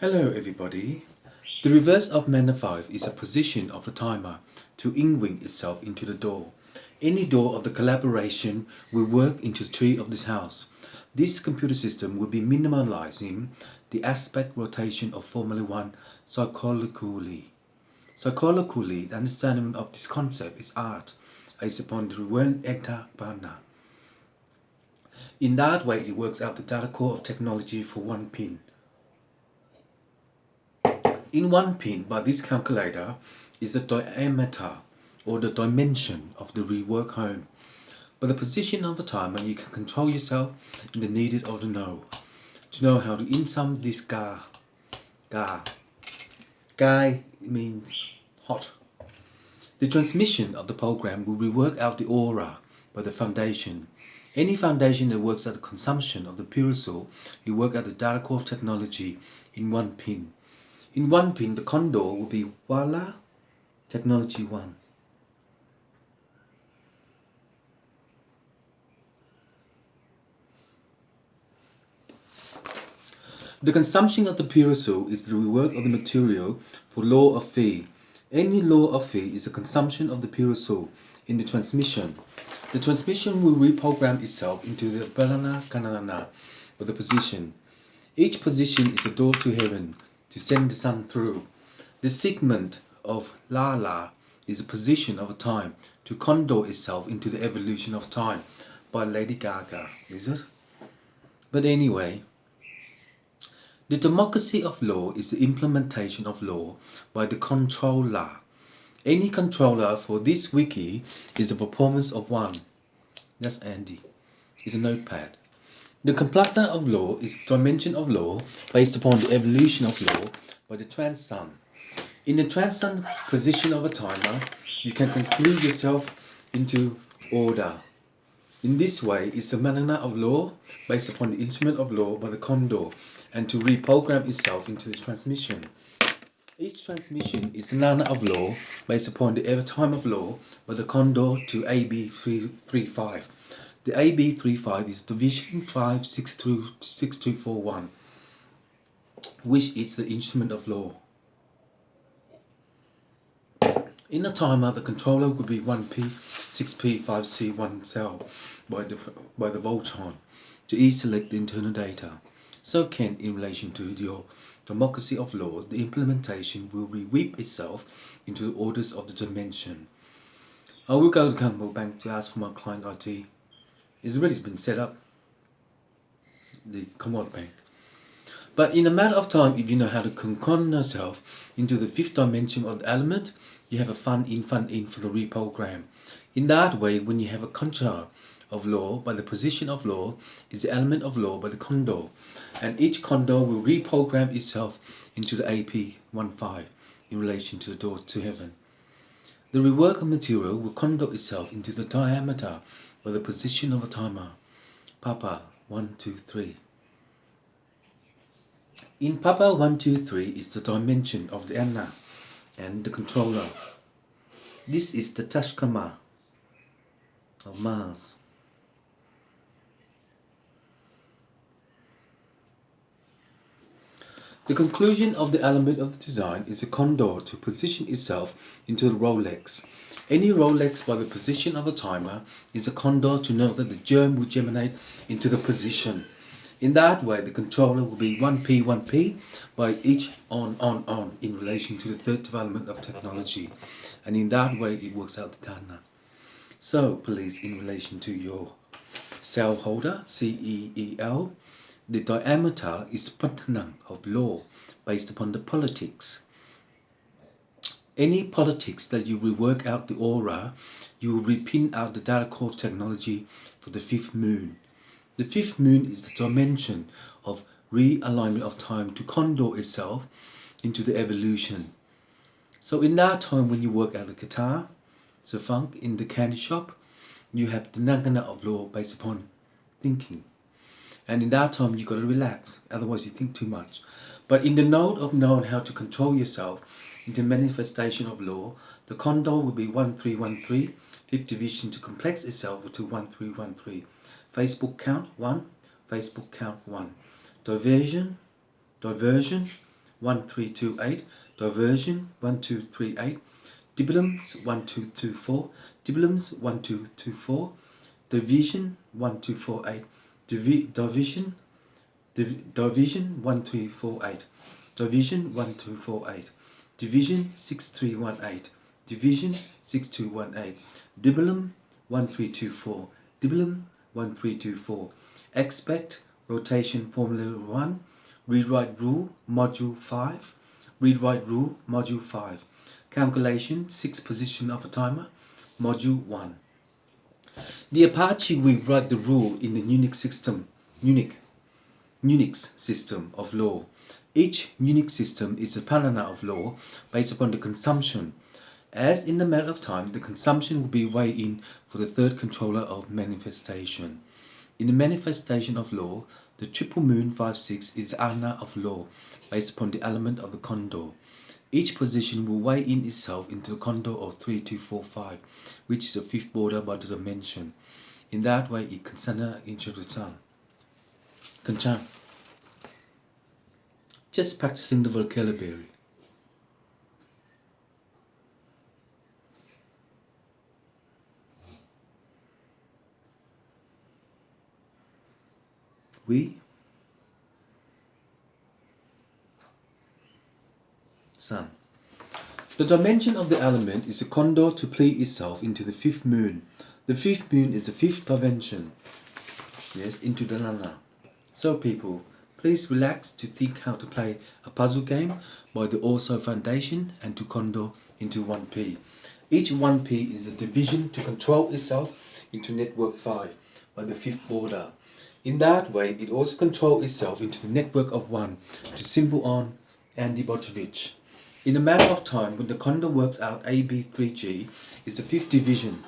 Hello everybody. The reverse of manner 5 is a position of the timer to in-wing itself into the door. Any door of the collaboration will work into the tree of this house. This computer system will be minimalizing the aspect rotation of Formula 1 psychologically. Psychologically, the understanding of this concept is art, based upon the reverse etapana. In that way, it works out the data core of technology for one pin. In one pin by this calculator is the diameter or the dimension of the rework home. By the position of the timer, you can control yourself in the needed of the know. To know how to insum this ga. Gai means hot. The transmission of the program will rework out the aura by the foundation. Any foundation that works at the consumption of the pure soul will work out the data core of technology in one pin. In one pin, the condor will be Wala Technology 1. The consumption of the Pirasul is the rework of the material for law of Phi. Any law of Phi is the consumption of the Pirasul in the transmission. The transmission will reprogram itself into the Balana Kanana of the position. Each position is a door to heaven to send the sun through. The segment of Lala is a position of a time to condor itself into the evolution of time by Lady Gaga, is it? But anyway, the democracy of law is the implementation of law by the controller. Any controller for this wiki is the performance of one. That's Andy. It's a notepad. The compiler of law is the dimension of law based upon the evolution of law by the transsun. In the transsun position of a timer, you can conclude yourself into order. In this way, it's a manana of law based upon the instrument of law by the condor and to reprogram itself into the transmission. Each transmission is a nana of law based upon the ever time of law by the condor to AB335. The AB35 is division 56241, which is the instrument of law. In a timer, the controller would be 1P, 6P, 5C, 1 cell by the Voltron to select the internal data. So can, in relation to your democracy of law, the implementation will reweave itself into the orders of the dimension. I will go to Commonwealth Bank to ask for my client ID. It's already been set up, the Commonwealth Bank. But in a matter of time, if you know how to concon yourself into the fifth dimension of the element, you have a fun in for the reprogram. In that way, when you have a contra of law by the position of law is the element of law by the condor, and each condor will reprogram itself into the AP15 in relation to the door to heaven. The rework of material will condor itself into the diameter by the position of a timer. Papa 1, 2, 3. In Papa 1, 2, 3 is the dimension of the Anna and the controller. This is the Tashkama of Mars. The conclusion of the element of the design is a condor to position itself into the Rolex. Any Rolex by the position of a timer is a condor to know that the germ will germinate into the position. In that way, the controller will be 1P, 1P by each on in relation to the third development of technology. And in that way, it works out the Tana. So, please, in relation to your cell holder, CEEL, the diameter is Pantanang of law based upon the politics. Any politics that you will work out the aura, you will repin out the data core of technology for the fifth moon. The fifth moon is the dimension of realignment of time to condor itself into the evolution. So in that time when you work out the guitar, the funk in the candy shop, you have the nagana of law based upon thinking. And in that time you got to relax, otherwise you think too much. But in the node of knowing how to control yourself into manifestation of law, the condor will be 1313, fifth division to complex itself to 1313. Facebook count 1, Facebook count 1. Diversion 1328, diversion 1238, dibulums 1224, dibulums 1224, division 1248, division 1248, division 1248, division 6318, division 6218, dibulum 1324, dibulum 1324, expect rotation formula 1, read-write rule module 5, read-write rule module 5, calculation 6 position of a timer module 1. The Apache will write the rule in the Unix system of law. Each Unix system is a paradigm of law based upon the consumption. As in the matter of time, the consumption will be weighed in for the third controller of manifestation. In the manifestation of law, the triple moon 5-6 is the ana of law based upon the element of the condor. Each position will weigh in itself into the condor of 3, 2, 4, 5, which is the fifth border by the dimension. In that way, it consider into the sun. Concern. Just practicing the vocabulary. We, sun. The dimension of the element is a condor to play itself into the fifth moon. The fifth moon is the fifth dimension. Yes, into the nana. So people, please relax to think how to play a puzzle game by the Also Foundation and to condor into 1P. Each 1P is a division to control itself into network 5 by the fifth border. In that way, it also controls itself into the network of 1 to symbol on Andy Botovich. In a matter of time, when the condor works out AB3G is the fifth division.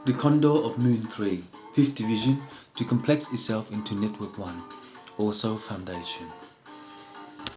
The condor of moon 3, fifth division, to complex itself into network 1, also foundation.